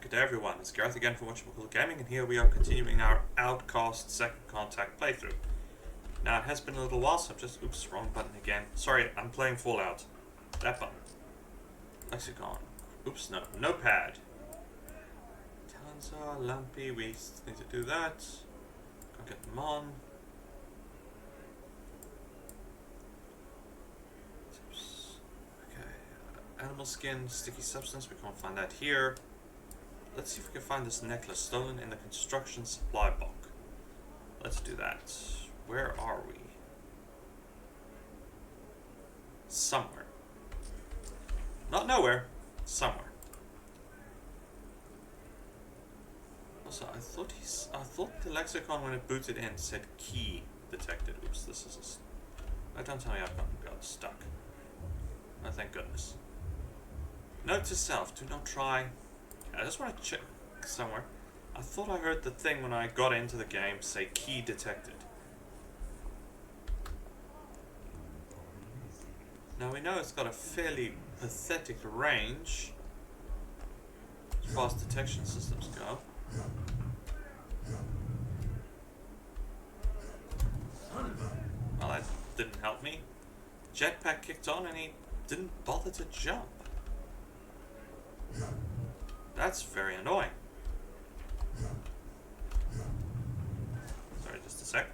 Good day everyone, it's Gareth again from Watchable Gaming, and here we are continuing our Outcast Second Contact playthrough. Now it has been a little while, so I'm just, oops, wrong button again. Sorry, I'm playing Fallout. That button. Lexicon. Oops, no, notepad. Talanzaar, Lumpy, we need to do that. Go get them on. Okay, animal skin, sticky substance, we can't find that here. Let's see if we can find this necklace stolen in the construction supply box. Let's do that. Where are we? Somewhere. Not nowhere. Somewhere. Also, I thought the lexicon when it booted in said key detected. Oops, this is don't tell me I've got stuck. Oh, thank goodness. Note to self: do not try. I just want to check somewhere. I thought I heard the thing when I got into the game say key detected. Now we know it's got a fairly pathetic range as far as detection systems go. Well, that didn't help me. Jetpack kicked on and he didn't bother to jump. That's very annoying. Sorry, just a sec.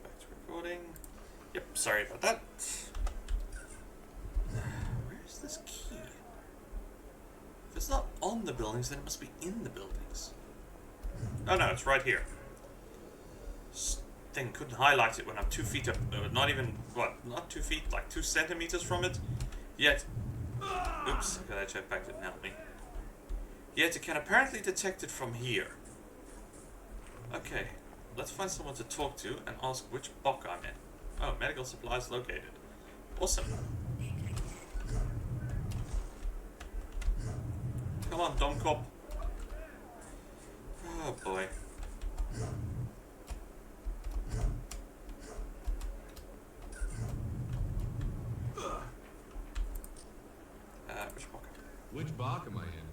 Back to recording. Yep, sorry about that. Where's this key? If it's not on the buildings, then it must be in the buildings. Oh no, it's right here. This thing couldn't highlight it when I'm 2 feet up. Not even, what, not 2 feet, like 2 centimeters from it. Yet, oops, okay, that jetpack didn't help me. Yet it can apparently detect it from here. Okay, let's find someone to talk to and ask which box I'm in. Oh, medical supplies located. Awesome. Come on, dumb cop. Oh boy. Which box? Which bark am I in?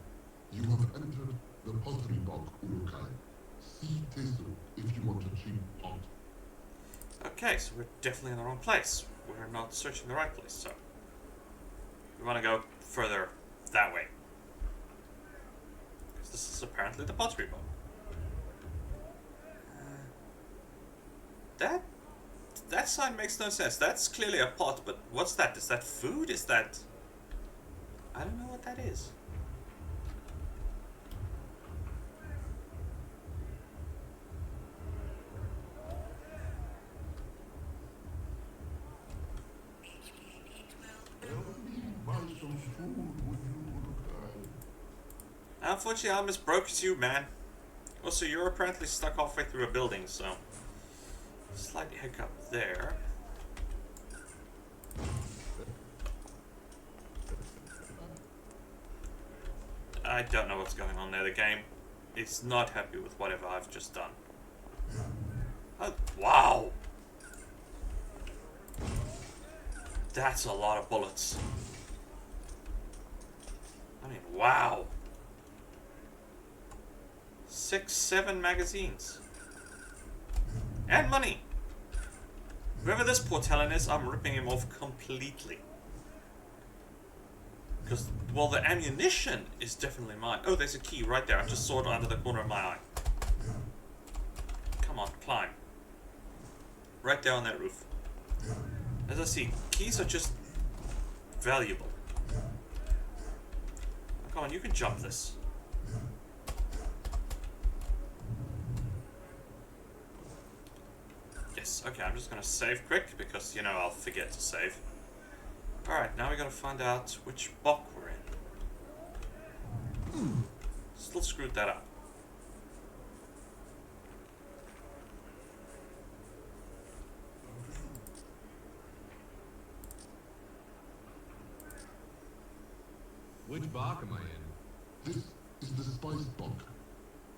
You have entered the pottery box, Urukai. See Tesu if you want a cheap pot. Okay, so we're definitely in the wrong place. We're not searching the right place, so we want to go further that way. Because this is apparently the pottery box. That sign makes no sense. That's clearly a pot, but what's that? Is that food? Is that... I don't know what that is. Buy some food, would you, Urukai? Unfortunately, I'm as broke as you, man. Also, you're apparently stuck halfway through a building, so... Slight hiccup there. I don't know what's going on there. The game is not happy with whatever I've just done. Oh, wow! That's a lot of bullets. I mean, wow! 6, 7 magazines. And money! Whoever this poor Talon is, I'm ripping him off completely. Because, well, the ammunition is definitely mine. Oh, there's a key right there. I just saw it under the corner of my eye. Come on, climb. Right there on that roof. As I see, keys are just valuable. Oh, come on, you can jump this. Yes, okay, I'm just gonna save quick because, you know, I'll forget to save. Alright, now we gotta find out which box we're in. Still screwed that up. Which bark am I in? This is the spice box.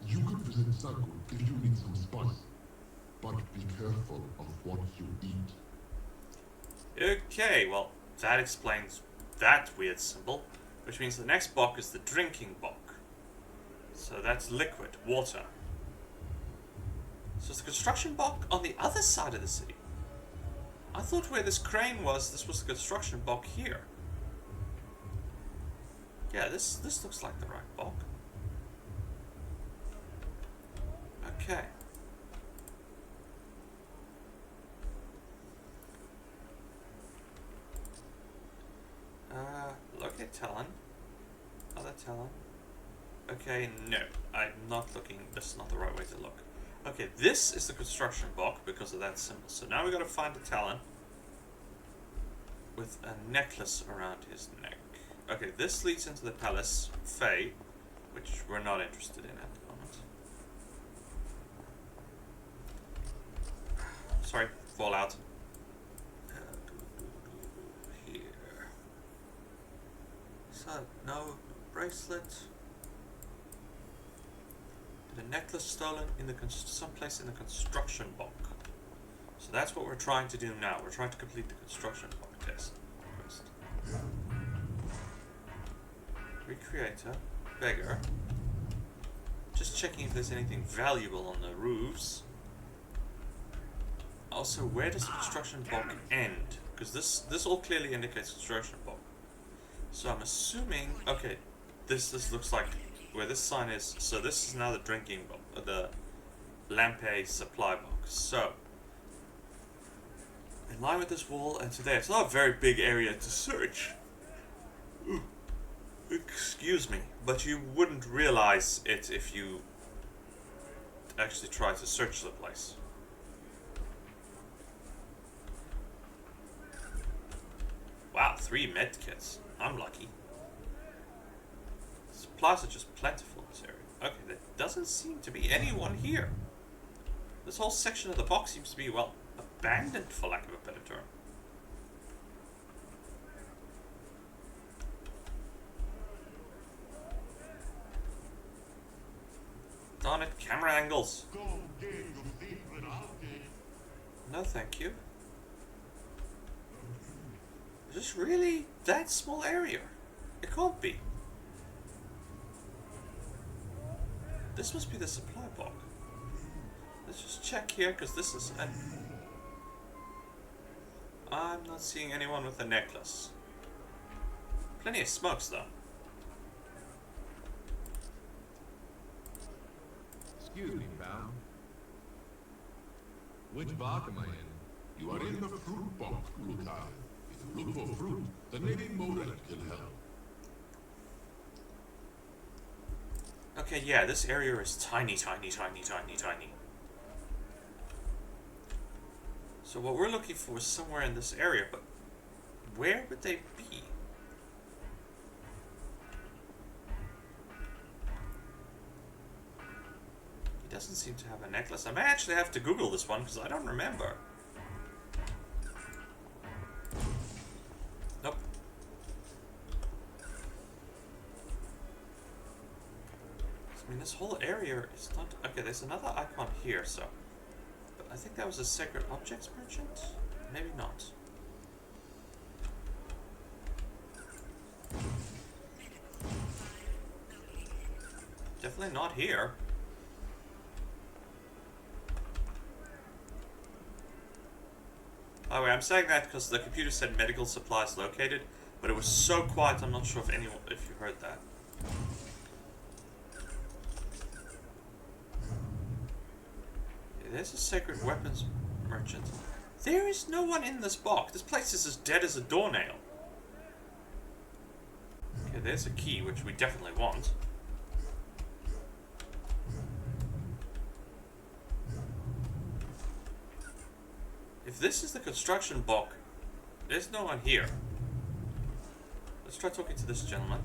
You could visit Saku if you need some spice. But be careful of what you eat. Okay, well, that explains that weird symbol. Which means the next block is the drinking block. So that's liquid, water. So it's the construction block on the other side of the city. I thought where this crane was, this was the construction block here. Yeah, this looks like the right block. Okay. Locate Talon. Other Talon. Okay, no. I'm not looking. This is not the right way to look. Okay, this is the construction block because of that symbol. So now we gotta find a Talon with a necklace around his neck. Okay, this leads into the palace, Faye, which we're not interested in at the moment. Sorry, Fallout. Here. So, no bracelet. The necklace stolen in the someplace in the construction block. So that's what we're trying to do now. We're trying to complete the construction block test. Quest. Recreator, beggar. Just checking if there's anything valuable on the roofs. Also, where does the construction block end? Because this all clearly indicates construction block. So I'm assuming, okay, this looks like where this sign is. So this is now the drinking box, the Lampe supply box. So in line with this wall and to there, it's not a very big area to search. Ooh. Excuse me, but you wouldn't realize it if you actually try to search the place. Wow, 3 med kits. I'm lucky. Supplies are just plentiful in this area. Okay, there doesn't seem to be anyone here. This whole section of the box seems to be, well, abandoned for lack of a better term. Darn it, camera angles. No, thank you. Is this really that small area? It can't be. This must be the supply block. Let's just check here, because this is an... I'm not seeing anyone with a necklace. Plenty of smokes, though. Excuse me, pal. Which block am I in? You are in the fruit box, Motazaar. If you look for fruit, then maybe Motazaar can help. Okay, yeah, this area is tiny, tiny, tiny, tiny, tiny. So what we're looking for is somewhere in this area, but where would they be? He doesn't seem to have a necklace. I may actually have to Google this one because I don't remember. Nope. I mean, this whole area is not... Okay, there's another icon here, so... But I think that was a sacred objects merchant? Maybe not. Definitely not here. By the way, I'm saying that because the computer said medical supplies located, but it was so quiet I'm not sure if you heard that. There's a sacred weapons merchant. There is no one in this block. This place is as dead as a doornail. Okay, there's a key, which we definitely want. If this is the construction block, there's no one here. Let's try talking to this gentleman.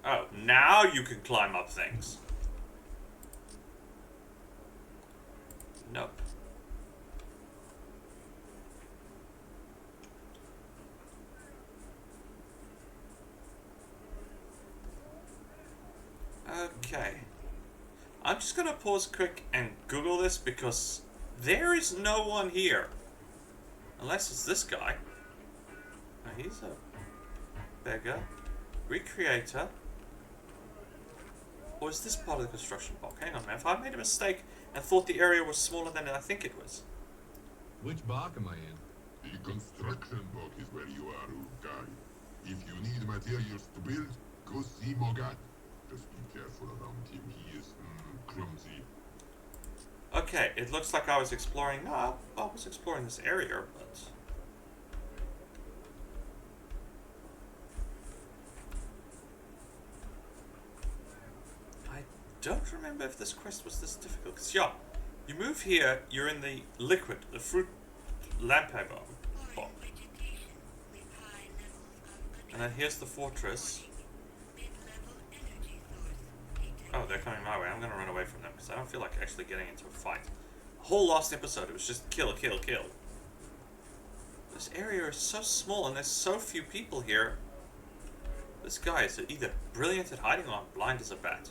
Oh, now you can climb up things. Nope. Okay. I'm just gonna pause quick and Google this because there is no one here. Unless it's this guy. Now he's a beggar. Recreator. Or is this part of the construction block? Hang on, man. If I made a mistake and thought the area was smaller than I think it was. Which block am I in? The construction block is where you are, old guy. If you need materials to build, go see Mogat. Just be careful around him. He is clumsy. Okay, it looks like I was exploring. No, I was exploring this area, but. I don't remember if this quest was this difficult. Because, yeah, you move here, you're in the liquid, the fruit lampe bomb. And then here's the fortress. Oh, they're coming my way. I'm gonna run away from them because I don't feel like actually getting into a fight. The whole last episode, it was just kill, kill, kill. This area is so small and there's so few people here. This guy is either brilliant at hiding or blind as a bat.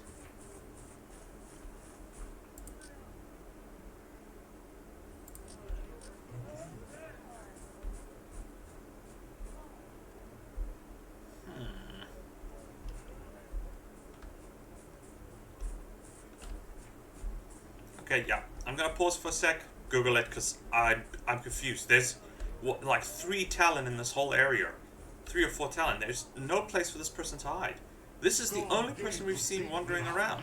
Okay, yeah. I'm gonna pause for a sec, Google it, because I'm confused. There's what, like 3 Talon in this whole area. 3 or 4 Talon. There's no place for this person to hide. This is the only person we've seen wandering around.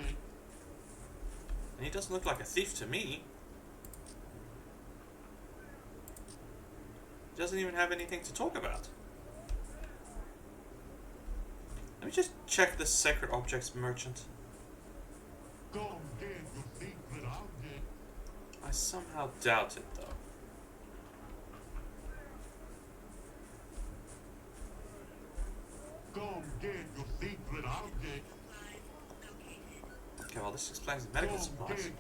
And he doesn't look like a thief to me. He doesn't even have anything to talk about. Let me just check this sacred objects merchant. I somehow doubt it, though. Okay, well, this explains the medical supplies.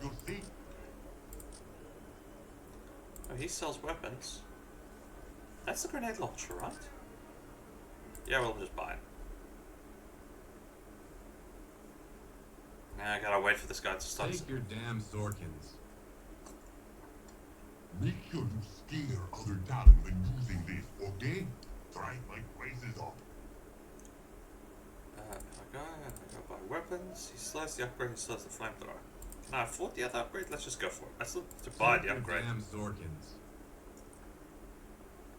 Oh, he sells weapons. That's the grenade launcher, right? Yeah, we'll just buy it. Now I gotta wait for this guy to start. Take your damn Zorkins. Make sure you scare other talent when using this, okay? Try my prices up. I go buy weapons. He sells the upgrade, he sells the flamethrower. Can I afford the other upgrade? Let's just go for it. Let's look to buy the upgrade. Damn Zorkins.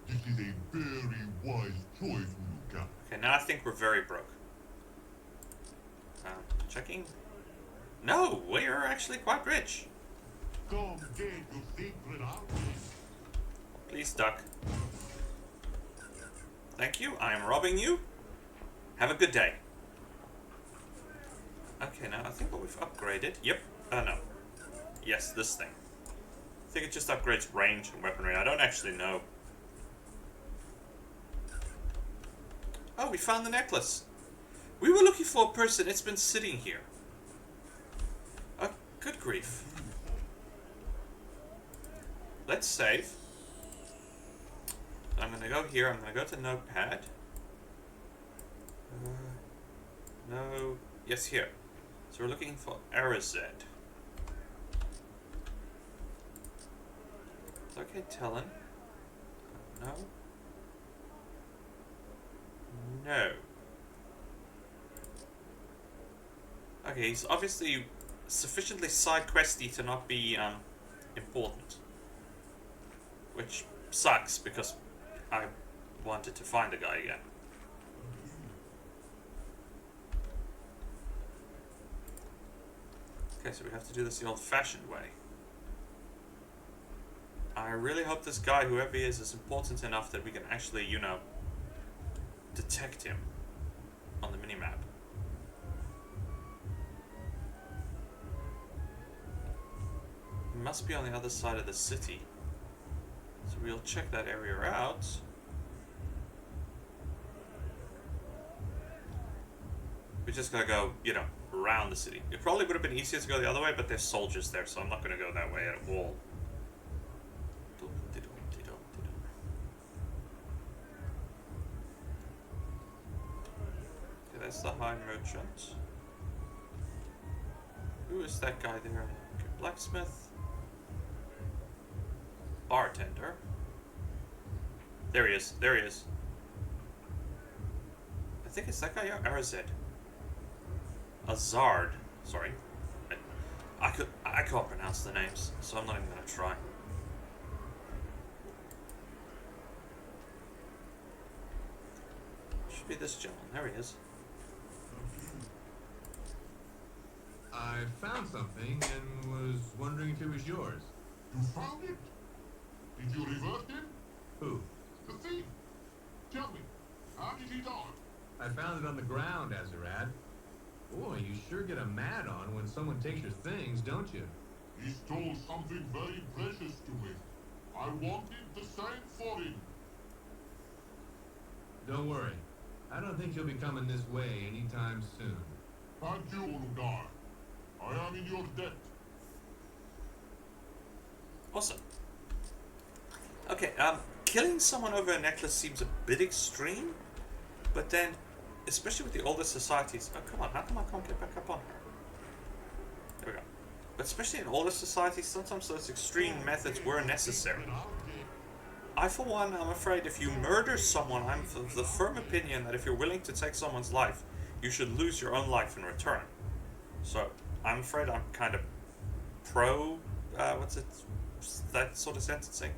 This is a very wise choice, Luca. Okay, now I think we're very broke. Checking. No, we're actually quite rich. Come get your secret out. Please duck. Thank you. I am robbing you. Have a good day. Okay, now I think what we've upgraded. Yep. No. Yes, this thing. I think it just upgrades range and weaponry. I don't actually know. Oh, we found the necklace. We were looking for a person. It's been sitting here. Oh, good grief. Let's save. I'm going to go here. I'm going to go to Notepad. No. Yes, here. So we're looking for Arazed. Okay, Talon. No. No. Okay, he's obviously sufficiently side questy to not be important. Which sucks because I wanted to find the guy again. Okay, so we have to do this the old-fashioned way. I really hope this guy, whoever he is important enough that we can actually, you know, detect him on the minimap. He must be on the other side of the city. So we'll check that area out. We just gotta go, you know, around the city. It probably would have been easier to go the other way, but there's soldiers there, so I'm not gonna go that way at all. Okay, that's the high merchant. Who is that guy there? Okay, blacksmith. Bartender. There he is. There he is. I think it's that guy, yeah, Arazed. Azard. Sorry. I can't pronounce the names, so I'm not even going to try. Should be this gentleman. There he is. I found something and was wondering if it was yours. You found it? Did you revert him? Who? The thief. Tell me, how did he die? I found it on the ground, Azarad. Boy, you sure get a mad on when someone takes your things, don't you? He stole something very precious to me. I wanted the same for him. Don't worry. I don't think he'll be coming this way anytime soon. Adieu, Lunar. I am in your debt. Awesome. Okay, killing someone over a necklace seems a bit extreme, but then, especially with the older societies... Oh, come on, how come I can't get back up on her? There we go. But especially in older societies, sometimes those extreme methods were necessary. I, for one, am afraid if you murder someone, I'm of the firm opinion that if you're willing to take someone's life, you should lose your own life in return. So, I'm afraid I'm kind of pro, that sort of sentencing.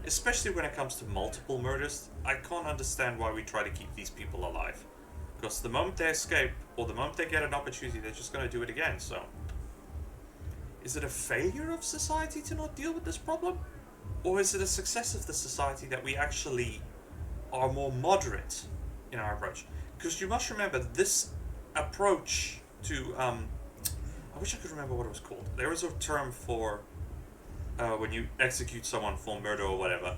Especially when it comes to multiple murders, I can't understand why we try to keep these people alive. Because the moment they escape, or the moment they get an opportunity, they're just going to do it again, so... Is it a failure of society to not deal with this problem? Or is it a success of the society that we actually are more moderate in our approach? Because you must remember, this approach to... I wish I could remember what it was called. There is a term for when you execute someone for murder or whatever.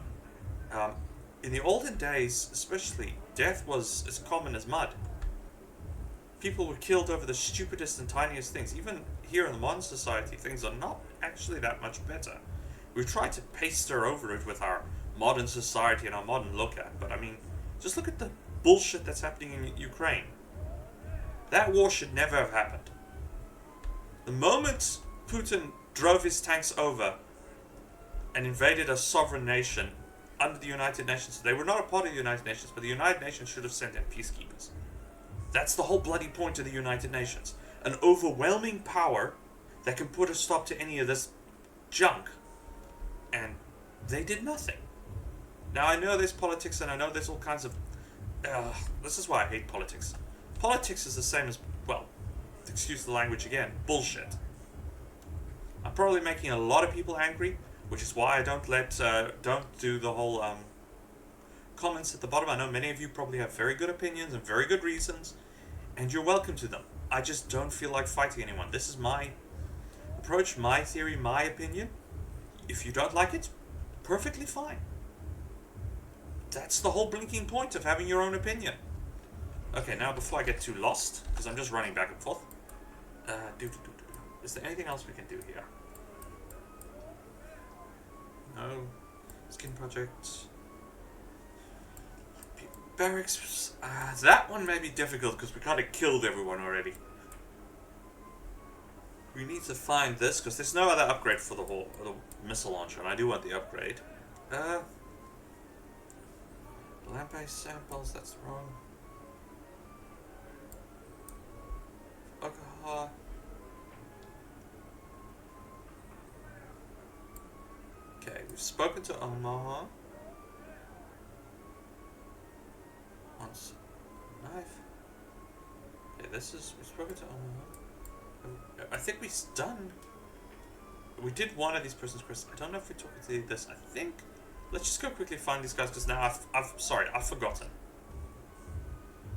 In the olden days, especially, death was as common as mud. People were killed over the stupidest and tiniest things. Even here in the modern society, things are not actually that much better. We try to paster over it with our modern society and our modern look at, but I mean, just look at the bullshit that's happening in Ukraine. That war should never have happened. The moment Putin drove his tanks over and invaded a sovereign nation under the United Nations, they were not a part of the United Nations, but the United Nations should have sent in peacekeepers. That's the whole bloody point of the United Nations. An overwhelming power that can put a stop to any of this junk. And they did nothing. Now, I know there's politics, and I know there's all kinds of... this is why I hate politics. Politics is the same as, well, excuse the language again, bullshit. I'm probably making a lot of people angry, which is why I don't do the whole comments at the bottom. I know many of you probably have very good opinions and very good reasons, and you're welcome to them. I just don't feel like fighting anyone. This is my approach, my theory, my opinion. If you don't like it, perfectly fine. That's the whole blinking point of having your own opinion. Okay, now before I get too lost, because I'm just running back and forth. Is there anything else we can do here? No. Skin project. Barracks. That one may be difficult because we kind of killed everyone already. We need to find this because there's no other upgrade for the missile launcher, and I do want the upgrade. Land-based samples, that's wrong. Alcohol. Okay, we've spoken to Omaha. Once. Knife. Okay, we've spoken to Omaha. I think we've done. We did one of these persons, Chris. I don't know if we talked to this. I think. Let's just go quickly find these guys because now I've forgotten.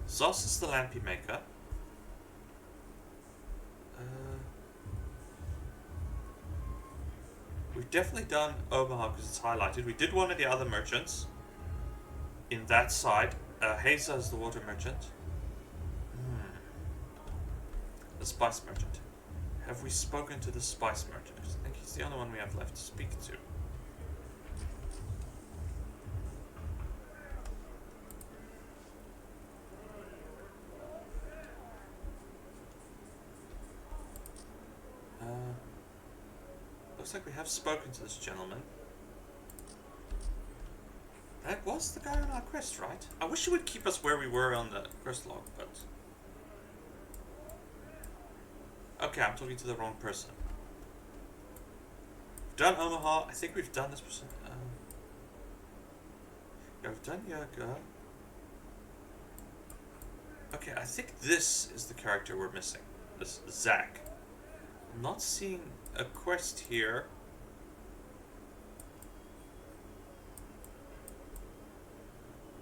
Zos is the lampy maker. We've definitely done Omaha because it's highlighted. We did one of the other merchants in that side. Haza is the water merchant. The spice merchant. Have we spoken to the spice merchant? Because I think he's the only one we have left to speak to. Looks like we have spoken to this gentleman. That That was the guy on our quest, right? I wish he would keep us where we were on the quest log, but... Okay, I'm talking to the wrong person. We've done Omaha. I think we've done this person. Yeah, we've done Yoga. Okay, I think this is the character we're missing. This Zach. I'm not seeing a quest here.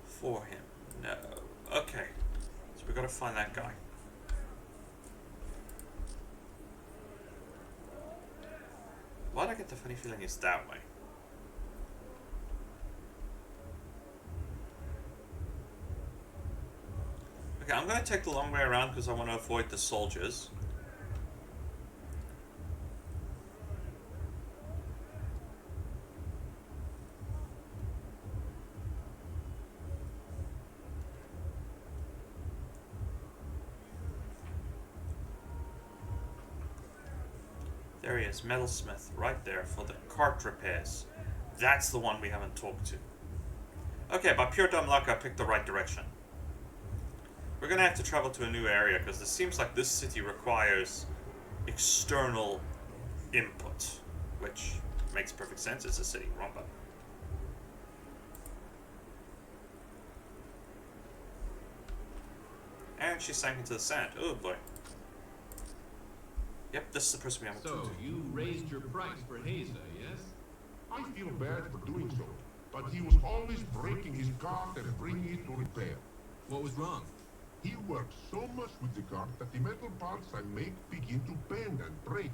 For him. No. Okay. So we gotta find that guy. Why'd I get the funny feeling it's that way? Okay, I'm gonna take the long way around because I want to avoid the soldiers. There he is, metalsmith, right there for the cart repairs. That's the one we haven't talked to. Okay, by pure dumb luck I picked the right direction. We're gonna have to travel to a new area because it seems like this city requires external input, which makes perfect sense. It's a city. Wrong button. And she sank into the sand. Oh boy. Yep, this is the person we haven't talked So, to. you raised your price for Haza, yes? I feel bad for doing so, but he was always breaking his cart and bringing it to repair. What was wrong? He works so much with the cart that the metal parts I make begin to bend and break.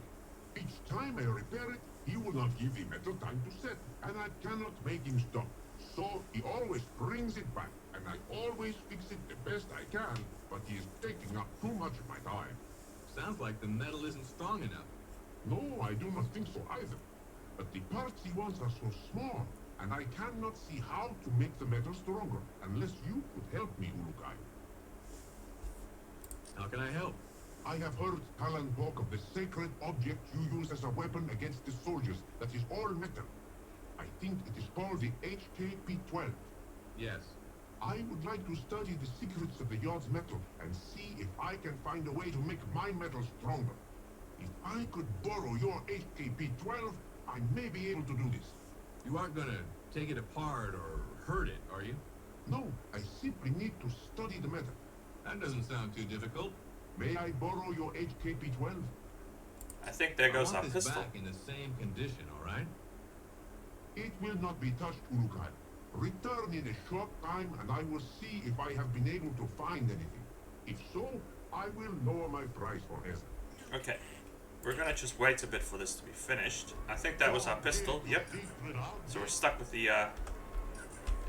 Each time I repair it, he will not give the metal time to set, and I cannot make him stop. So he always brings it back, and I always fix it the best I can, but he is taking up too much of my time. Sounds like the metal isn't strong enough. No, I do not think so either. But the parts he wants are so small, and I cannot see how to make the metal stronger, unless you could help me, Urukai. How can I help? I have heard Talan talk of the sacred object you use as a weapon against the soldiers that is all metal. I think it is called the HKP-12. Yes. I would like to study the secrets of the Yard's metal and see if I can find a way to make my metal stronger. If I could borrow your HKP-12, I may be able to do this. You aren't gonna take it apart or hurt it, are you? No, I simply need to study the metal. That doesn't sound too difficult. May I borrow your HKP-12? I think there goes I our want this pistol. back in the same condition, all right? It will not be touched, Urukai. Return in a short time and I will see if I have been able to find anything. If so, I will lower my price for Heza. Okay. We're gonna just wait a bit for this to be finished. I think that was our pistol. Yep. So we're stuck with the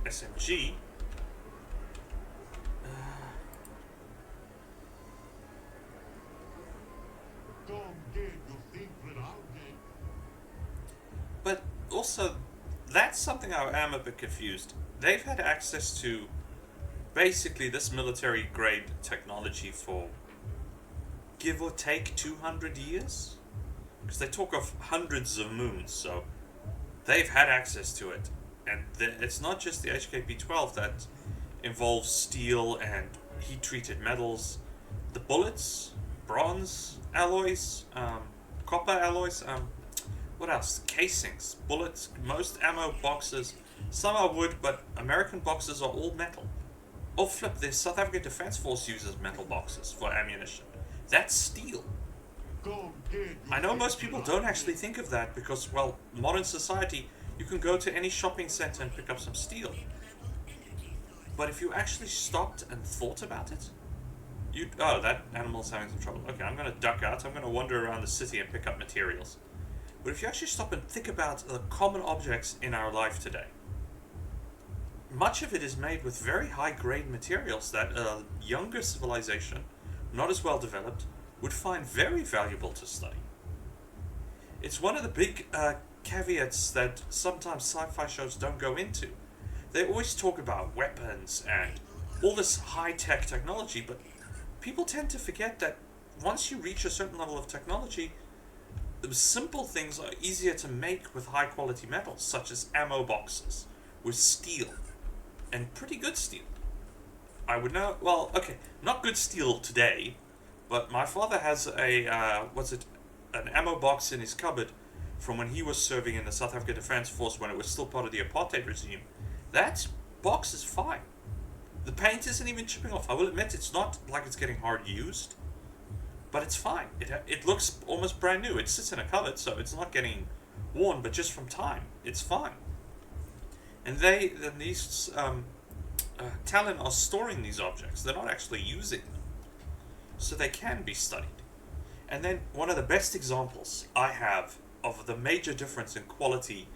SMG. But also, that's something I am a bit confused. They've had access to basically this military grade technology for give or take 200 years? Because they talk of hundreds of moons, so they've had access to it. And it's not just the HKP-12 that involves steel and heat-treated metals. The bullets, bronze alloys, copper alloys, what else? Casings, bullets, most ammo boxes. Some are wood, but American boxes are all metal. Oh flip, the South African Defense Force uses metal boxes for ammunition. That's steel. I know most people don't actually think of that because, well, modern society, you can go to any shopping center and pick up some steel. But if you actually stopped and thought about it, oh, that animal's having some trouble. Okay, I'm going to duck out. I'm going to wander around the city and pick up materials. But if you actually stop and think about the common objects in our life today, much of it is made with very high-grade materials that a younger civilization, not as well developed, would find very valuable to study. It's one of the big caveats that sometimes sci-fi shows don't go into. They always talk about weapons and all this high-tech technology, but people tend to forget that once you reach a certain level of technology, the simple things are easier to make with high-quality metals, such as ammo boxes, with steel. and pretty good steel. I would know. Well, okay, not good steel today, but my father has a an ammo box in his cupboard from when he was serving in the South African Defence Force when it was still part of the apartheid regime. That box is fine. The paint isn't even chipping off. I will admit it's not like it's getting hard used, but it's fine. It looks almost brand new. It sits in a cupboard, so it's not getting worn, but just from time, it's fine. And these Talon are storing these objects. They're not actually using them, so they can be studied. And then one of the best examples I have of the major difference in quality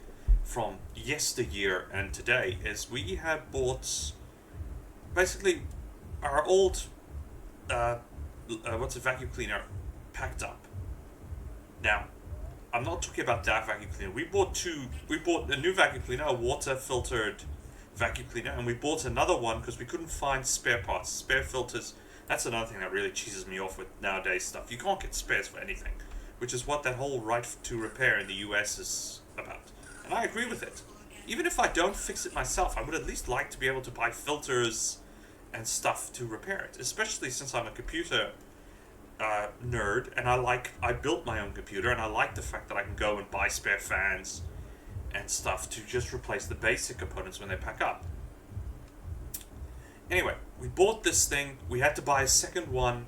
from yesteryear and today is we have bought basically our old vacuum cleaner packed up. Now, I'm not talking about that vacuum cleaner. We bought a new vacuum cleaner, a water filtered vacuum cleaner, and we bought another one because we couldn't find spare parts, spare filters. That's another thing that really cheeses me off with nowadays stuff. You can't get spares for anything, which is what that whole right to repair in the US is about. And I agree with it. Even if I don't fix it myself, I would at least like to be able to buy filters and stuff to repair it, especially since I'm a computer nerd, and I built my own computer, and I like the fact that I can go and buy spare fans and stuff to just replace the basic components when they pack up. Anyway, we bought this thing. We had to buy a second one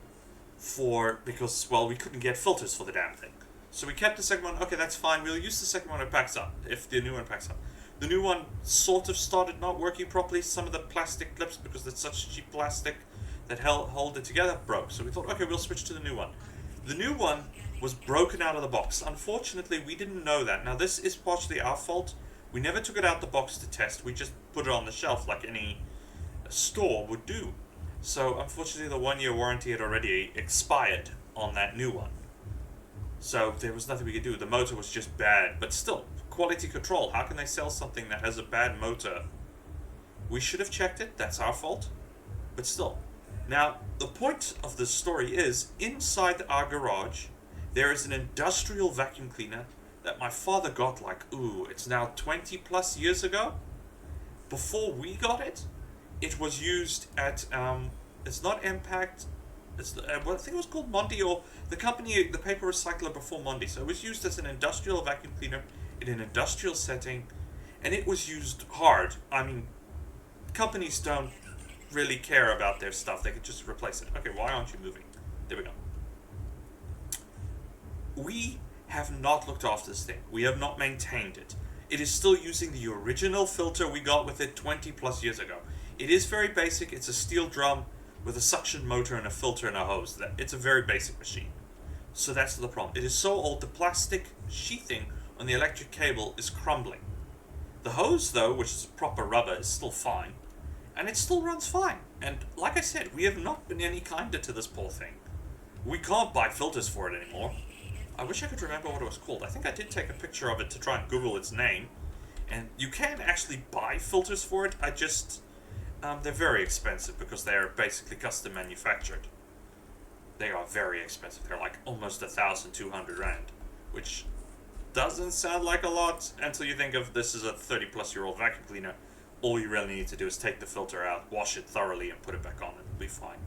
because we couldn't get filters for the damn thing. So we kept the second one. Okay, that's fine. We'll use the second one when it packs up, if the new one packs up. The new one sort of started not working properly. Some of the plastic clips, because it's such cheap plastic that hold it together, broke. So we thought, okay, we'll switch to the new one. The new one was broken out of the box. Unfortunately, we didn't know that. Now, this is partially our fault. We never took it out the box to test. We just put it on the shelf like any store would do. So, unfortunately, the 1-year warranty had already expired on that new one. So, there was nothing we could do. The motor was just bad. But still, quality control. How can they sell something that has a bad motor? We should have checked it. That's our fault. But still. Now, the point of this story is, inside our garage, there is an industrial vacuum cleaner that my father got it's now 20 plus years ago. Before we got it, it was used at, it's not Impact, it's, I think it was called Mondi, or the company, the paper recycler before Mondi. So it was used as an industrial vacuum cleaner in an industrial setting, and it was used hard. I mean, companies don't really care about their stuff. They could just replace it. Okay, why aren't you moving? There we go. We have not looked after this thing. We have not maintained it. It is still using the original filter we got with it 20 plus years ago. It is very basic. It's a steel drum with a suction motor and a filter and a hose. It's a very basic machine. So that's the problem. It is so old, the plastic sheathing on the electric cable is crumbling. The hose, though, which is proper rubber, is still fine. And it still runs fine. And like I said, we have not been any kinder to this poor thing. We can't buy filters for it anymore. I wish I could remember what it was called. I think I did take a picture of it to try and Google its name. And you can actually buy filters for it. They're very expensive because they're basically custom manufactured. They are very expensive. They're like almost 1,200 rand, which doesn't sound like a lot until you think of this as a 30-plus-year-old vacuum cleaner. All you really need to do is take the filter out, wash it thoroughly, and put it back on, and it'll be fine.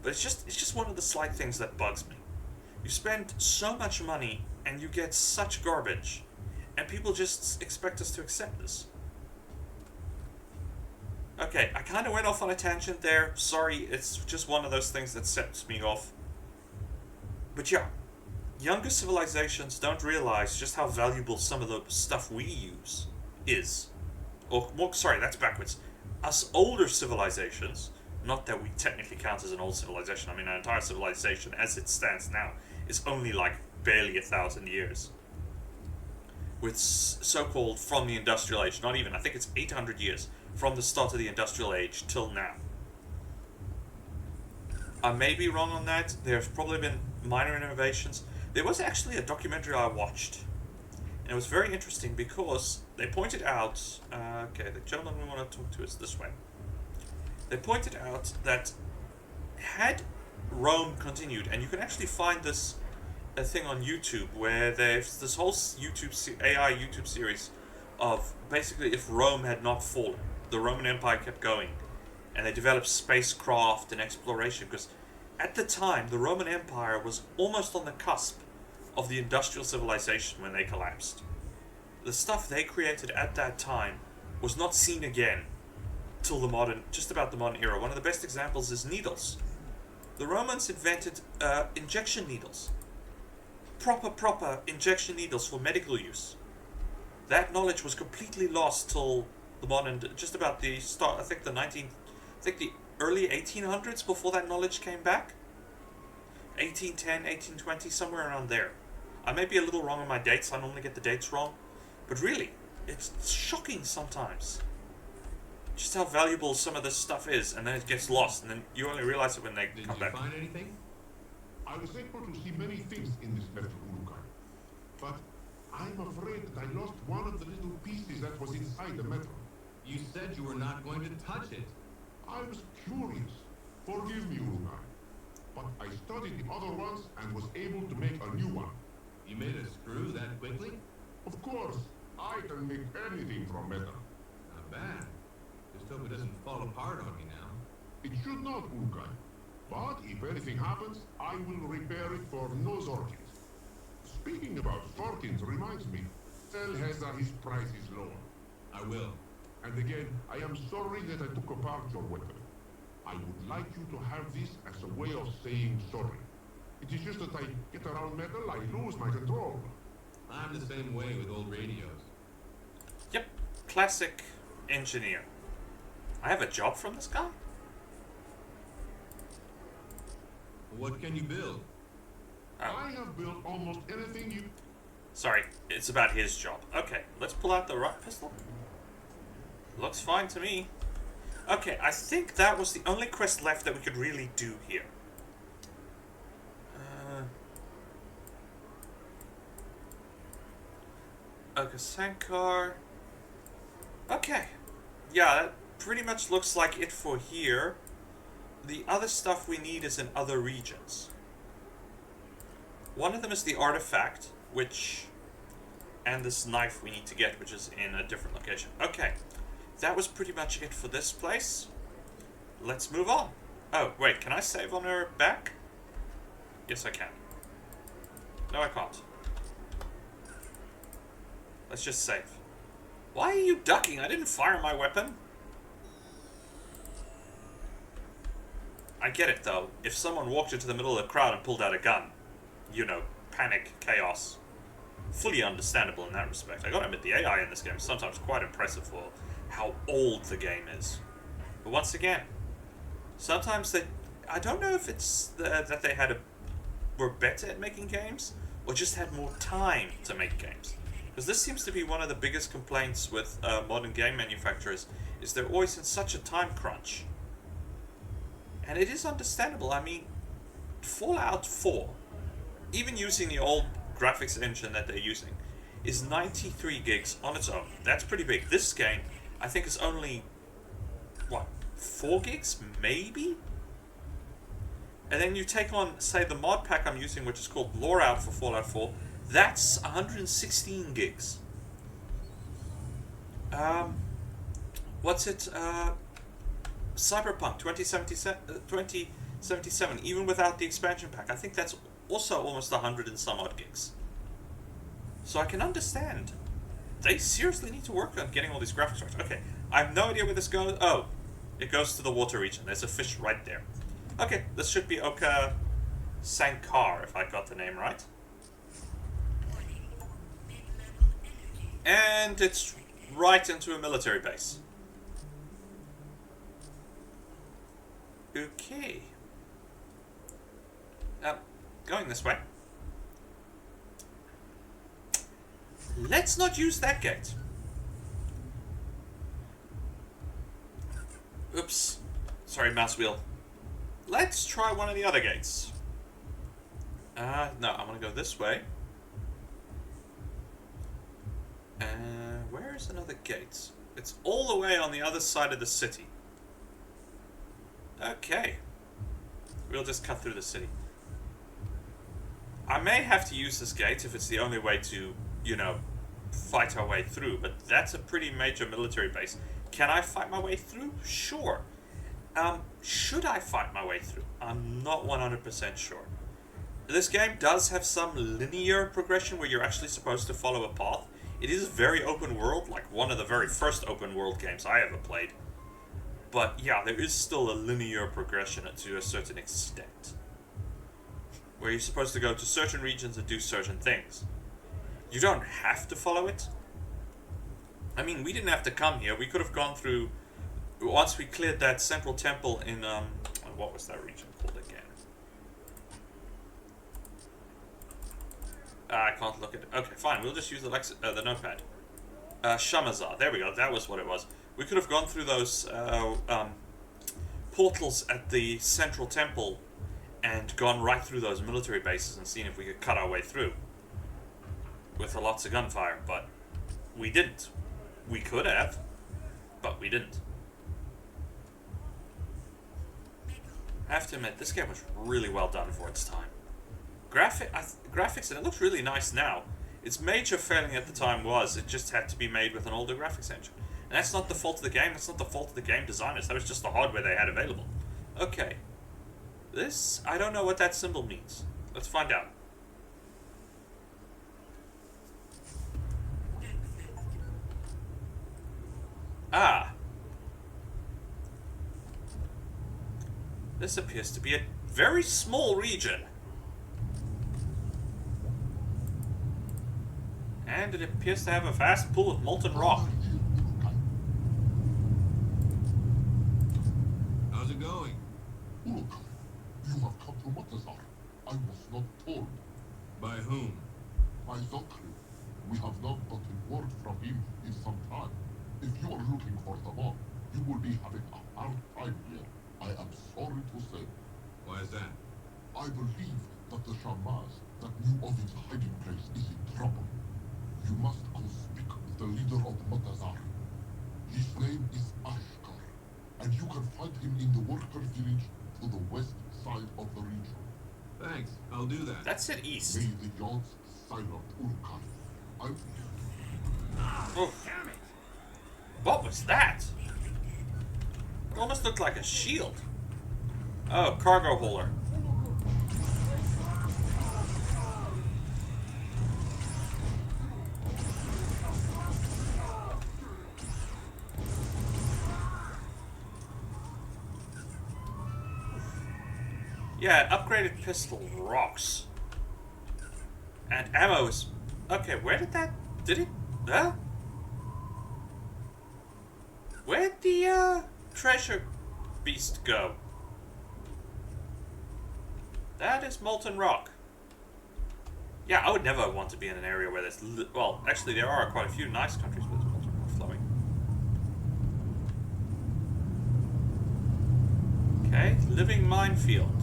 But it's just one of the slight things that bugs me. You spend so much money, and you get such garbage, and people just expect us to accept this. Okay, I kind of went off on a tangent there. Sorry, it's just one of those things that sets me off. But yeah, younger civilizations don't realize just how valuable some of the stuff we use is. Or, more, sorry, that's backwards. Us older civilizations, not that we technically count as an old civilization, I mean our entire civilization as it stands now is only like barely 1,000 years. With so-called from the industrial age, not even, I think it's 800 years from the start of the industrial age till now. I may be wrong on that. There's probably been minor innovations. There was actually a documentary I watched, and it was very interesting because they pointed out, the gentleman we want to talk to is this way. They pointed out that had Rome continued, and you can actually find this a thing on YouTube where there's this whole AI YouTube series of basically if Rome had not fallen. the Roman Empire kept going, and they developed spacecraft and exploration, because at the time, the Roman Empire was almost on the cusp of the industrial civilization when they collapsed. The stuff they created at that time was not seen again till just about the modern era. One of the best examples is needles. The Romans invented injection needles. Proper injection needles for medical use. That knowledge was completely lost till the modern, just about the start, I think the early 1800s before that knowledge came back. 1810, 1820, somewhere around there. I may be a little wrong on my dates, I normally get the dates wrong. But really, it's shocking sometimes. Just how valuable some of this stuff is, and then it gets lost, and then you only realize it when they come back. Did you find anything? I was able to see many things in this metal Urukai, but I'm afraid that I lost one of the little pieces that was inside the metal. You said you were not going to touch it. I was curious. Forgive me, Urukai. But I studied the other ones and was able to make a new one. You made a screw that quickly? Of course, I can make anything from metal. Not bad. Just hope it doesn't fall apart on me now. It should not, Urukai. But if anything happens, I will repair it for no Zorkins. Speaking about Zorkins reminds me, tell Heza his price is lower. I will. And again, I am sorry that I took apart your weapon. I would like you to have this as a way of saying sorry. It is just that I get around metal, I lose my control. I'm the same way with old radios. Yep, classic engineer. I have a job from this guy? What can you build? I have built almost anything you... Sorry, it's about his job. Okay, let's pull out the rock pistol. Looks fine to me. Okay, I think that was the only quest left that we could really do here. Okay, Sankar. Okay. Yeah, that pretty much looks like it for here. The other stuff we need is in other regions. One of them is the artifact, and this knife we need to get, which is in a different location. Okay, that was pretty much it for this place. Let's move on. Oh, wait, can I save on her back? Yes, I can. No, I can't. Let's just save. Why are you ducking? I didn't fire my weapon. I get it, though. If someone walked into the middle of the crowd and pulled out a gun, you know, panic, chaos. Fully understandable in that respect. I gotta admit, the AI in this game is sometimes quite impressive for how old the game is. But once again, sometimes I don't know if it's that they were better at making games, or just had more time to make games. Because this seems to be one of the biggest complaints with modern game manufacturers, is they're always in such a time crunch. And it is understandable. I mean, Fallout 4, even using the old graphics engine that they're using, is 93 gigs on its own. That's pretty big. This game, I think, is only, 4 gigs? Maybe? And then you take on, say, the mod pack I'm using, which is called Loreout for Fallout 4. That's 116 gigs. What's it? Cyberpunk 2077, even without the expansion pack, I think that's also almost 100 and some odd gigs. So I can understand. They seriously need to work on getting all these graphics right. Okay, I have no idea where this goes. Oh, it goes to the water region. There's a fish right there. Okay, this should be Oka Sankar, if I got the name right. And it's right into a military base. Okay. Going this way. Let's not use that gate. Oops. Sorry, mouse wheel. Let's try one of the other gates. No, I'm gonna go this way. Where is another gate? It's all the way on the other side of the city. Okay. We'll just cut through the city. I may have to use this gate if it's the only way to, fight our way through, but that's a pretty major military base. Can I fight my way through? Sure. Should I fight my way through? I'm not 100% sure. This game does have some linear progression where you're actually supposed to follow a path. It is very open world, like one of the very first open world games I ever played. But yeah, there is still a linear progression to a certain extent. Where you're supposed to go to certain regions and do certain things. You don't have to follow it. I mean, we didn't have to come here. We could have gone through... Once we cleared that central temple in... what was that region called again? I can't look at it. Okay, fine. We'll just use the notepad. Shamazar. There we go. That was what it was. We could have gone through those portals at the central temple and gone right through those military bases and seen if we could cut our way through. With lots of gunfire, but we didn't. We could have, but we didn't. I have to admit, this game was really well done for its time. Graphics, and it looks really nice now. Its major failing at the time was it just had to be made with an older graphics engine. And that's not the fault of the game, that's not the fault of the game designers, that was just the hardware they had available. Okay. This, I don't know what that symbol means. Let's find out. Ah. This appears to be a very small region. And it appears to have a vast pool of molten rock. How's it going? Look, you have come to Motazaar. I was not told. By whom? By Zokri. We have not gotten word from him in some time. If you are looking for the man, you will be having a hard time here. I am sorry to say. Why is that? I believe that the Shamaz that knew of its hiding place is in trouble. You must go speak with the leader of Motazaar. His name is Ashkar, and you can find him in the worker village to the west side of the region. Thanks, I'll do that. That's it east. May the gods silent Urkai. Oh. What was that? It almost looked like a shield. Oh, cargo holder. Yeah, upgraded pistol rocks. And ammo is... Okay, where did that... Did it... Huh? Where'd the, treasure beast go? That is molten rock. Yeah, I would never want to be in an area where there's... Well, actually, there are quite a few nice countries where there's molten rock flowing. Okay, living minefield.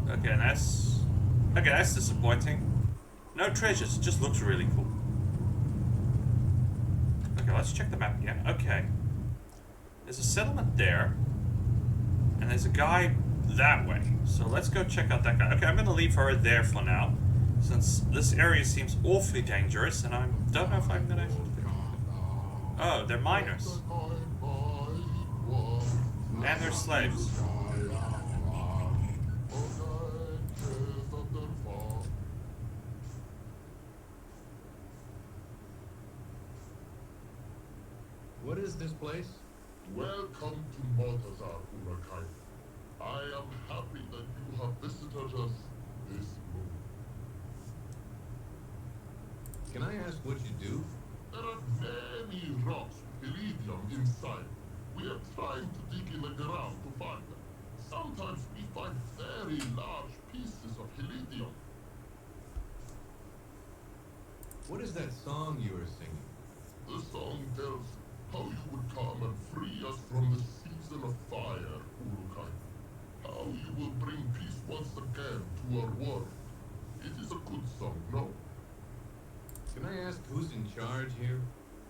Okay, that's disappointing. No treasures, it just looks really cool. Okay, let's check the map again. Okay. There's a settlement there. And there's a guy that way. So let's go check out that guy. Okay, I'm gonna leave her there for now. Since this area seems awfully dangerous and I don't know if I'm gonna... Oh, they're miners. And they're slaves. What is this place? Welcome to Motazaar, Urkai. I am happy that you have visited us this morning. Can I ask what you do? There are many rocks with iridium inside. We are trying to dig in the ground to find them. Sometimes we find very large pieces of iridium. What is that song you were singing? The song tells how you would come and free us from the season of fire, Urukai. How you will bring peace once again to our world. It is a good song, no? Can I ask who's in charge here?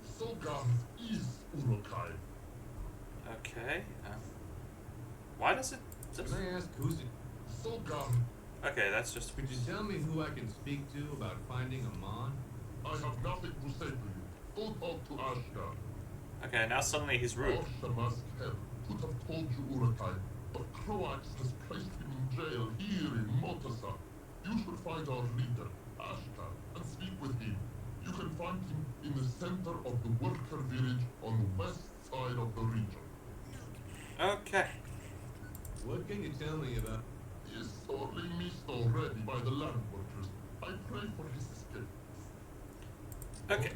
Sogar is Urukai. Okay. Why does it... Can I ask who's in... Sogar, Okay, that's just... Could you tell me who I can speak to about finding a mon? I have nothing to say to you. Go talk to Ashka. Okay, now suddenly he's rude. Oshamask could have told you, Urukai, but Croax has placed him in jail here in Motazaar. You should find our leader, Ashka, and speak with him. You can find him in the center of the worker village on the west side of the region. Okay. What can you tell me about... He is sorely missed already by the land workers. I pray for his escape. Okay.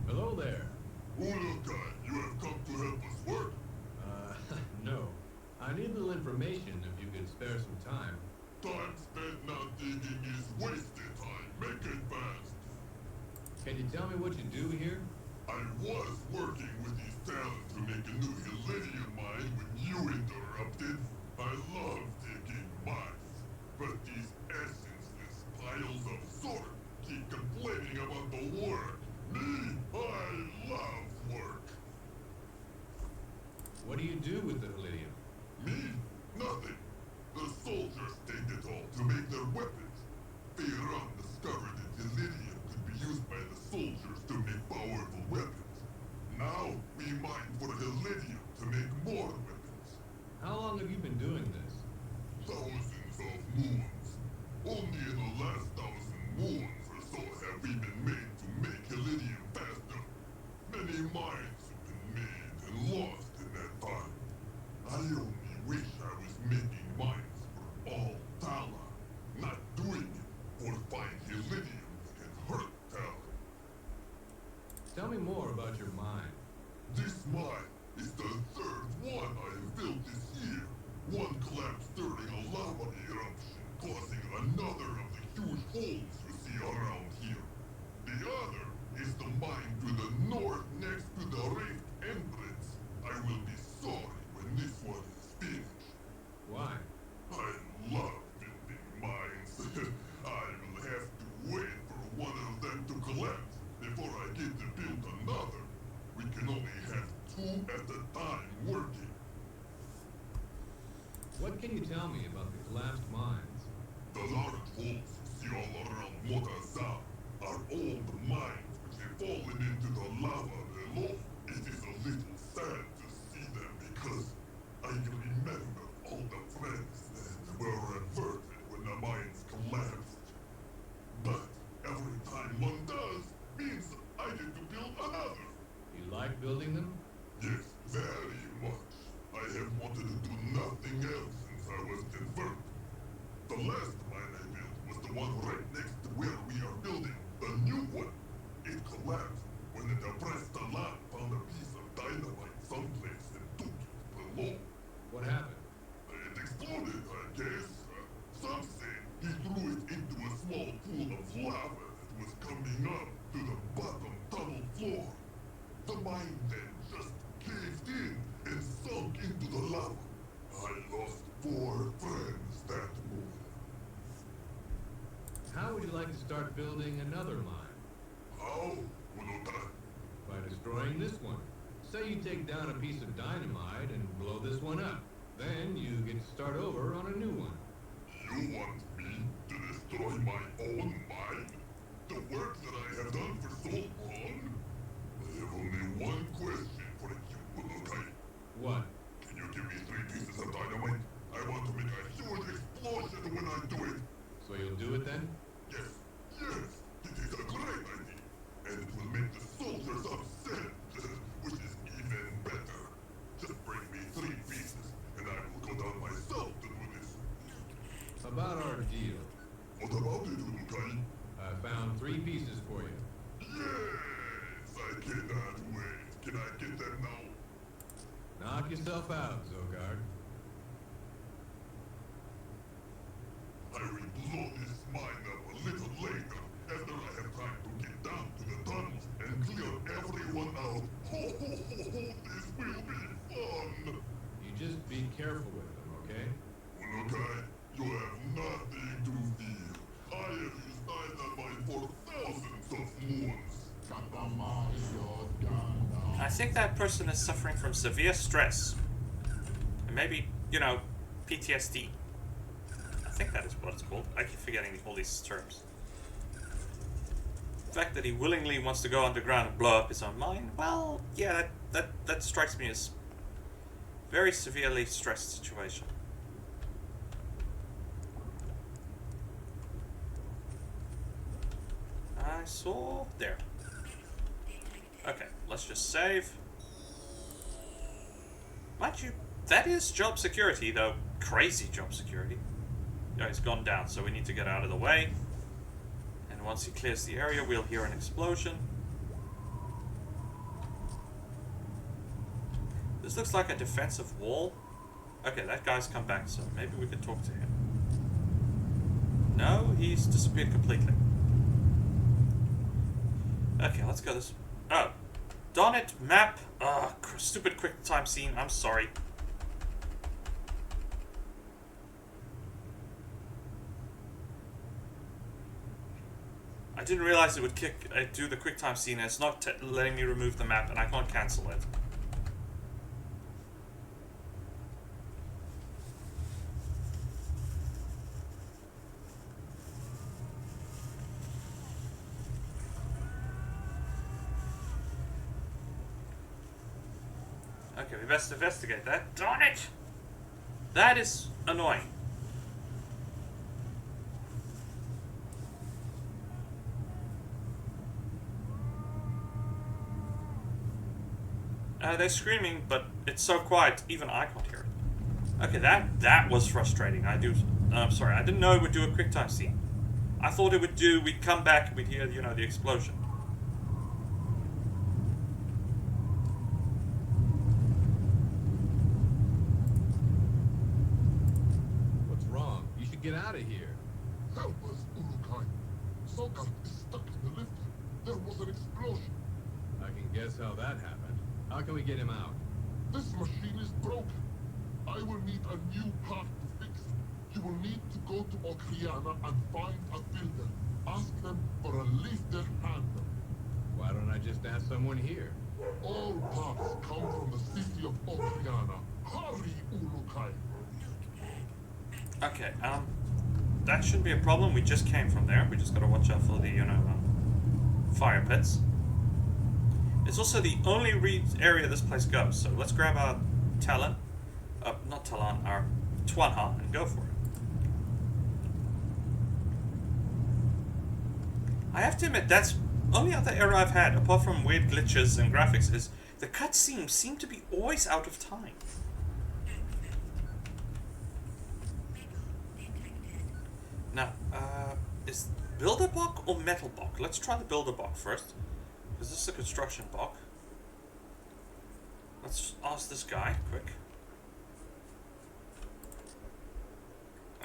Hello there. Urukai, you have come to help us work. No. I need a little information if you could spare some time. Time spent not digging is wasted time. Make it fast. Can you tell me what you do here? I was working with these talents to make a new Helidium mine when you interrupted. I love digging mines, but these essenceless piles of sort keep complaining about the work. Me, I love work. What do you do with the Helidium? Me, nothing. The soldiers take it all to make their weapons. Feyran discovered that Helidium could be used by the soldiers to make powerful weapons. Now, we mine for Helidium to make more weapons. How long have you been doing this? Thousands of moons. Only in the last 1,000 moons or so have we been made to make Helidium faster. Many mines have been made and lost in that time. I only wish I was making mines for all Tala, not doing it for fine Helidium that can hurt Tala. Tell me more about your mine. This mine is the third one I have built this year. One collapsed during a lava eruption, causing another of the huge holes you see around here. The other is the mine to the north next to the rift entrance. I will be sorry when this one is finished. Why? I love building mines. I will have to wait for one of them to collapse before I get to build another. We can only have two at a time working. What can you tell me about the collapsed mines? The large holes you see all around Motazaar are old mines which have fallen into the lava below. It is a little sad to see them because I can remember all the friends that were averted when the mines collapsed. But every time one does means I get to build another. You like building them? Yes, very much. I have wanted to do nothing else since I was converted. The last mine I built was the one right next to where we are building the new one. It collapsed when the depressed Talan found a piece of dynamite someplace and took it below. What happened? It exploded, I guess. Some say he threw it into a small pool of lava that was coming up to the bottom tunnel floor. The mine then just caved in and sunk into the lava. I lost 4 friends that morning. How would you like to start building another mine? How? Unotai. By destroying this one. Say you take down a piece of dynamite and blow this one up. Then you get to start over on a new one. You want me to destroy my own mine? The work that I have done for so long? I have only one question for you, Unotai. What? Can you give me 3 pieces of dynamite? I want to make a huge explosion when I do it. So you'll do it then? Yes, yes, it is a great idea. And it will make the soldiers upset, which is even better. Just bring me 3 pieces, and I will go down myself to do this. About our deal. What about it, Urukai? I found 3 pieces for you. Yes, I cannot wait. Can I get them now? Knock yourself out, Zogard. I will blow this mine up a little later, after I have time to get down to the tunnels and clear everyone out. Ho ho ho ho, this will be fun! You just be careful with them, okay? Unokai, you have nothing to fear. I have used dynamite for thousands of moons. I think that person is suffering from severe stress. And maybe, you know, PTSD. think that is what it's called. I keep forgetting all these terms. The fact that he willingly wants to go underground and blow up his own mine, well, yeah, that strikes me as very severely stressed situation. I saw there. Okay, let's just save. Mind you, that is job security, though. Crazy job security. Yeah, he's gone down, so we need to get out of the way. And once he clears the area, we'll hear an explosion. This looks like a defensive wall. Okay, that guy's come back, so maybe we can talk to him. No, he's disappeared completely. Okay, let's go this... Oh. Darn it, map! Stupid quick time scene, I'm sorry. I didn't realize it would do the quick time scene, and it's not letting me remove the map, and I can't cancel it. Okay, we best investigate that. Darn it! That is annoying. They're screaming, but it's so quiet, even I can't hear it. Okay, that was frustrating. I'm sorry, I didn't know it would do a quick time scene. I thought it would do, we'd come back, we'd hear, you know, the explosion. What's wrong? You should get out of here. Help us, Urukai. Sokar is stuck in the lift. There was an explosion. I can guess how that happened. How can we get him out? This machine is broken. I will need a new part to fix it. You will need to go to Okriana and find a builder. Ask them for a lifted handle. Why don't I just ask someone here? All parts come from the city of Okriana. Hurry, Urukai. Okay, that shouldn't be a problem. We just came from there. We just gotta watch out for the, you know, fire pits. It's also the only area this place goes, so let's grab our Talon, not Talon, our Twanha, and go for it. I have to admit, that's only other error I've had, apart from weird glitches and graphics, is the cutscenes seem to be always out of time. Now, is builder block or metal block? Let's try the builder block first. Is this a construction block? Let's ask this guy, quick.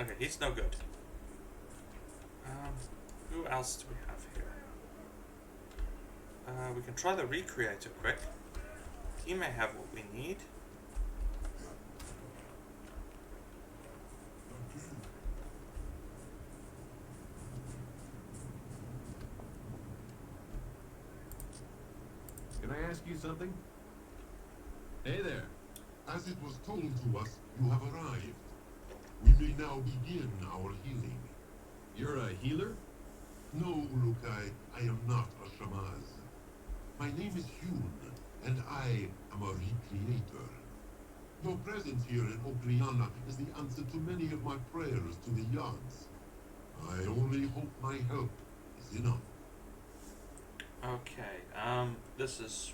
Okay, he's no good. Who else do we have here? We can try the recreator quick. He may have what we need. Can I ask you something? Hey there. As it was told to us, you have arrived. We may now begin our healing. You're a healer? No, Urukai, I am not a shamaz. My name is Hune, and I am a recreator. Your presence here in Okriana is the answer to many of my prayers to the Yards. I only hope my help is enough. Okay, this is...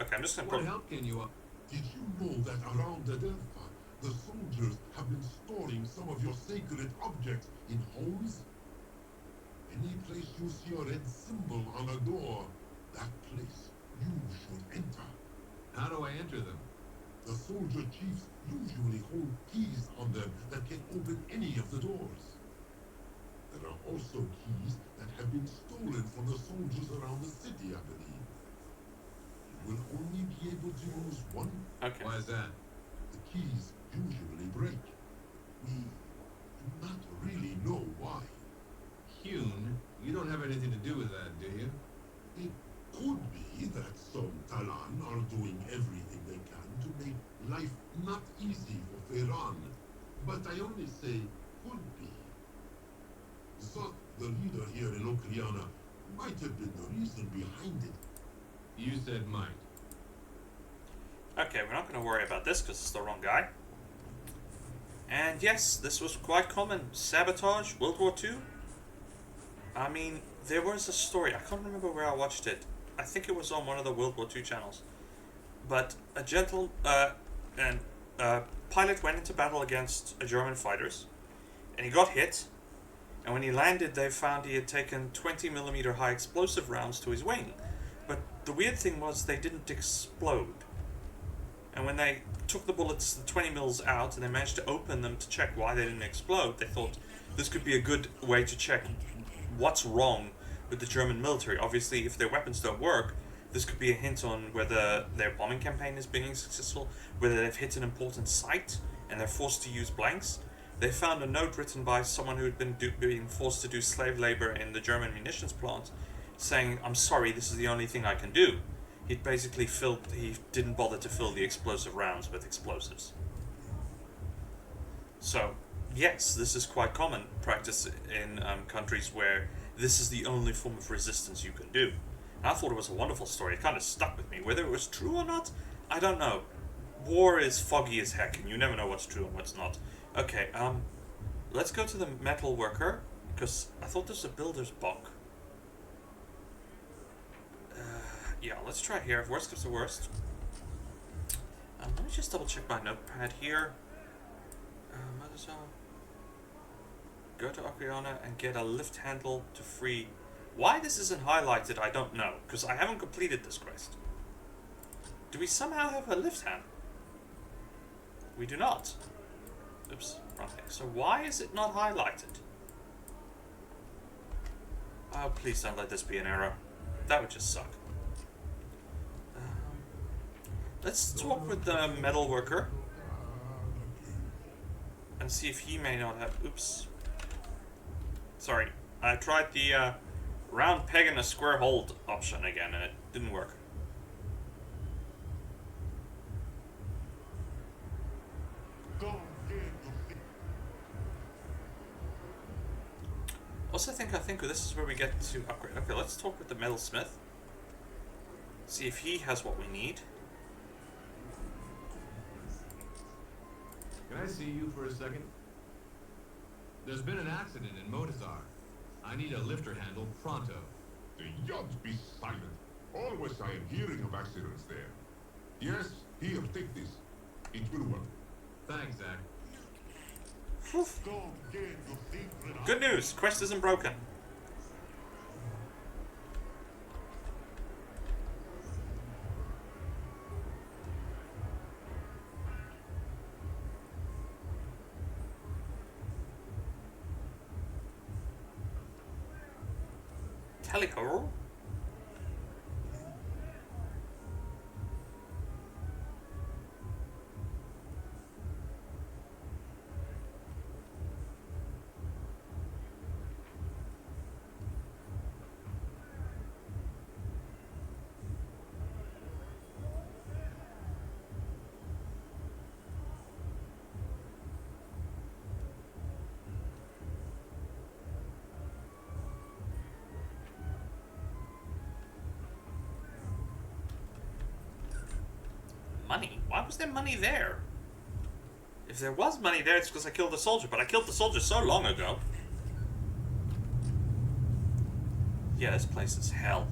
Okay, I'm just gonna... What help can you... Did you know that around the Delta, the soldiers have been storing some of your sacred objects in homes? Any place you see a red symbol on a door, that place you should enter. How do I enter them? The soldier chiefs usually hold keys on them that can open any of the doors. There are also keys that have been stolen from the soldiers around the city, I believe. You will only be able to use one. Okay. Why is that? The keys usually break. We do not really know why. Hune, you don't have anything to do with that, do you? It could be that some Talan are doing everything they can to make life not easy for Ferran. But I only say could be. Thought the leader here in Okeana might have been the reason behind it. You said might. Okay, we're not going to worry about this because it's the wrong guy. And yes, this was quite common. Sabotage, World War II. I mean, there was a story. I can't remember where I watched it. I think it was on one of the World War II channels. But a pilot went into battle against German fighters, and he got hit. And when he landed, they found he had taken 20mm high explosive rounds to his wing. But the weird thing was they didn't explode. And when they took the bullets, the 20 mils out, and they managed to open them to check why they didn't explode, they thought this could be a good way to check what's wrong with the German military. Obviously, if their weapons don't work, this could be a hint on whether their bombing campaign is being successful, whether they've hit an important site and they're forced to use blanks. They found a note written by someone who had been being forced to do slave labor in the German munitions plant, saying, "I'm sorry, this is the only thing I can do." He didn't bother to fill the explosive rounds with explosives. So, yes, this is quite common practice in countries where this is the only form of resistance you can do. And I thought it was a wonderful story. It kind of stuck with me. Whether it was true or not, I don't know. War is foggy as heck, and you never know what's true and what's not. Okay, let's go to the metal worker, because I thought this was a builder's block. Yeah, let's try here. If worst comes to worst. Let me just double check my notepad here. Motazaar. Go to Okeana and get a lift handle to free. Why this isn't highlighted, I don't know, because I haven't completed this quest. Do we somehow have a lift handle? We do not. Oops, wrong thing. So why is it not highlighted? Oh, please don't let this be an error. That would just suck. Let's talk with the metal worker and see if he may not have. Oops. Sorry, I tried the round peg in a square hole option again, and it didn't work. Also, I think this is where we get to upgrade. Okay, let's talk with the metalsmith. See if he has what we need. Can I see you for a second? There's been an accident in Motazaar. I need a lifter handle pronto. The yacht be silent. Always I am hearing of accidents there. Yes, here, take this. It will work. Thanks, Zach. Good news, quest isn't broken. Talico. Money? Why was there money there? If there was money there, it's because I killed the soldier, but I killed the soldier so long ago. Yeah, this place is hell.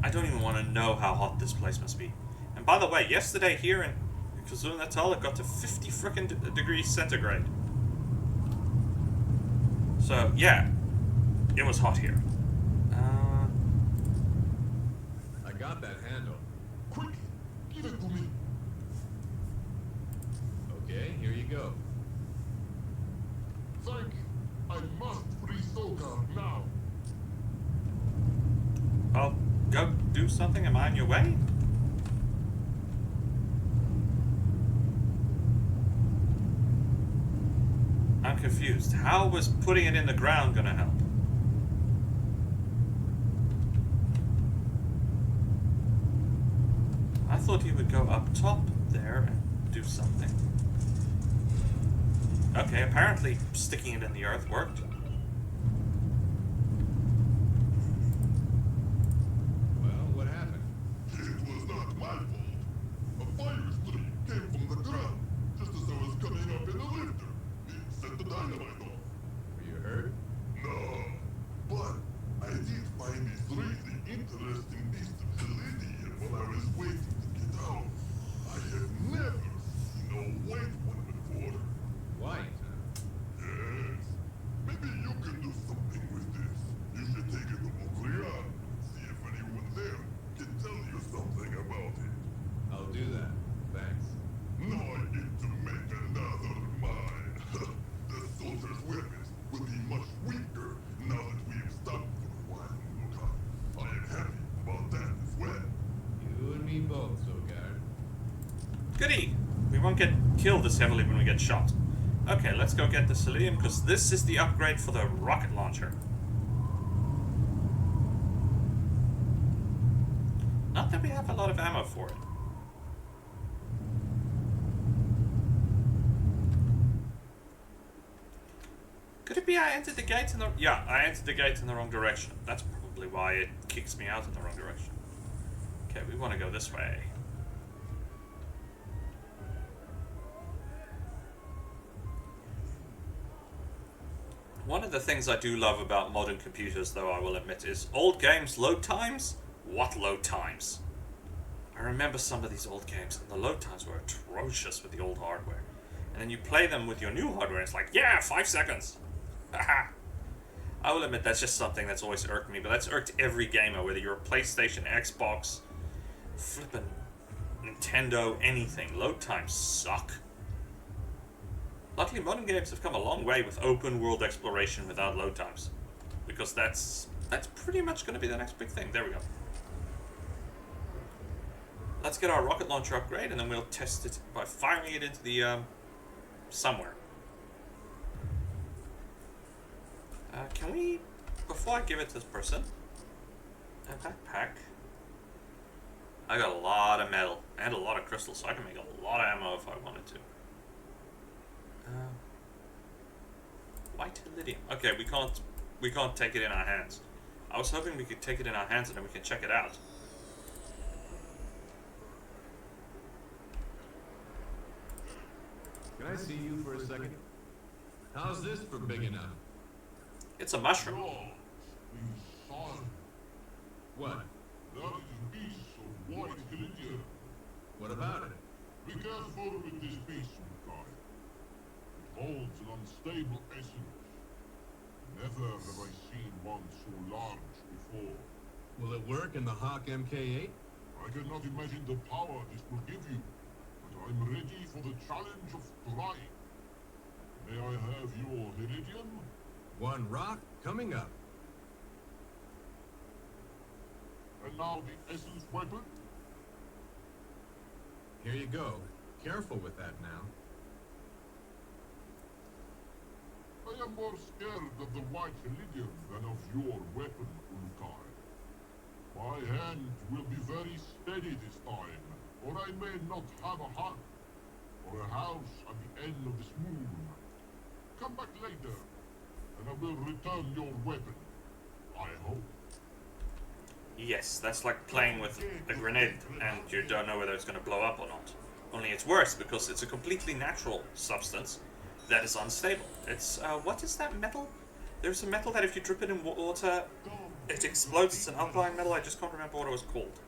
I don't even want to know how hot this place must be. And by the way, yesterday here in KwaZulu-Natal, it got to 50 frickin' degrees centigrade. So, yeah, it was hot here. I got that handle. Quick, give it to me. Okay, here you go. Thank you. I must free Sokar now. Well, go do something. Am I on your way? I'm confused. How was putting it in the ground gonna help? I thought he would go up top there and do something. Okay, apparently sticking it in the earth worked. Well, what happened? It was not my fault. A fire stream came from the ground just as I was coming up in the lifter. It set the dynamite off. Were you hurt? No, but I did find this really interesting piece of selenium while I was waiting to get out. I have never seen a white one before. White, huh? Yes. Maybe you can do something with this. You should take it to Motazaar. See if anyone there can tell you something about it. I'll do that. Thanks. Now I need to make another mine. The soldier's weapons will be much weaker now that we have stopped for a while, Luca. I am happy about that as well. You and me both, Zogard. Goody! We won't get killed as heavily when we get shot. Okay, let's go get the selenium, because this is the upgrade for the rocket launcher. Not that we have a lot of ammo for it. Could it be I entered the gate in the... Yeah, I entered the gate in the wrong direction. That's probably why it kicks me out in the wrong direction. Okay, we want to go this way. One of the things I do love about modern computers, though, I will admit, is old games load times. What load times? I remember some of these old games, and the load times were atrocious with the old hardware. And then you play them with your new hardware, and it's like, yeah, 5 seconds. Haha. I will admit that's just something that's always irked me, but that's irked every gamer, whether you're a PlayStation, Xbox, flippin' Nintendo, anything. Load times suck. Luckily, modern games have come a long way with open world exploration without load times, because that's pretty much going to be the next big thing. There we go. Let's get our rocket launcher upgrade, and then we'll test it by firing it into the somewhere. Can we, before I give it to this person, a backpack? I got a lot of metal and a lot of crystals, so I can make a lot of ammo if I wanted to. White iridium. Okay, we can't take it in our hands. I was hoping we could take it in our hands and then we can check it out. Can I see you for a second? How's this for big enough? It's a mushroom. What? That is a piece of white iridium. What about it? Be careful with this piece, Luca. It holds an unstable essence. Never have I seen one so large before. Will it work in the Hawk MK8? I cannot imagine the power this will give you, but I'm ready for the challenge of trying. May I have your iridium? One rock coming up. And now the essence weapon? Here you go. Careful with that now. I am more scared of the white iridium than of your weapon, Ulkai. My hand will be very steady this time, or I may not have a heart, or a house at the end of this moon. Come back later, and I will return your weapon. I hope. Yes, that's like playing with a grenade and you don't know whether it's going to blow up or not. Only it's worse because it's a completely natural substance that is unstable. It's, what is that metal? There's a metal that if you drip it in water, it explodes. It's an alkaline metal, I just can't remember what it was called.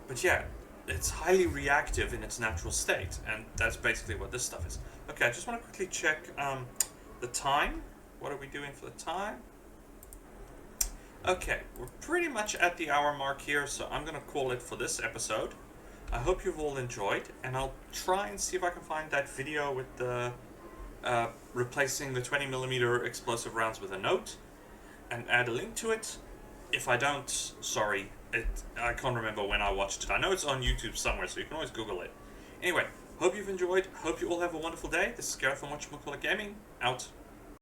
But yeah, it's highly reactive in its natural state, and that's basically what this stuff is. Okay, I just want to quickly check the time. What are we doing for the time? Okay, we're pretty much at the hour mark here, so I'm going to call it for this episode. I hope you've all enjoyed, and I'll try and see if I can find that video with the replacing the 20mm explosive rounds with a note, and add a link to it. If I don't, sorry, I can't remember when I watched it. I know it's on YouTube somewhere, so you can always Google it. Anyway, hope you've enjoyed, hope you all have a wonderful day. This is Gareth from Whatchamacallit Gaming, out.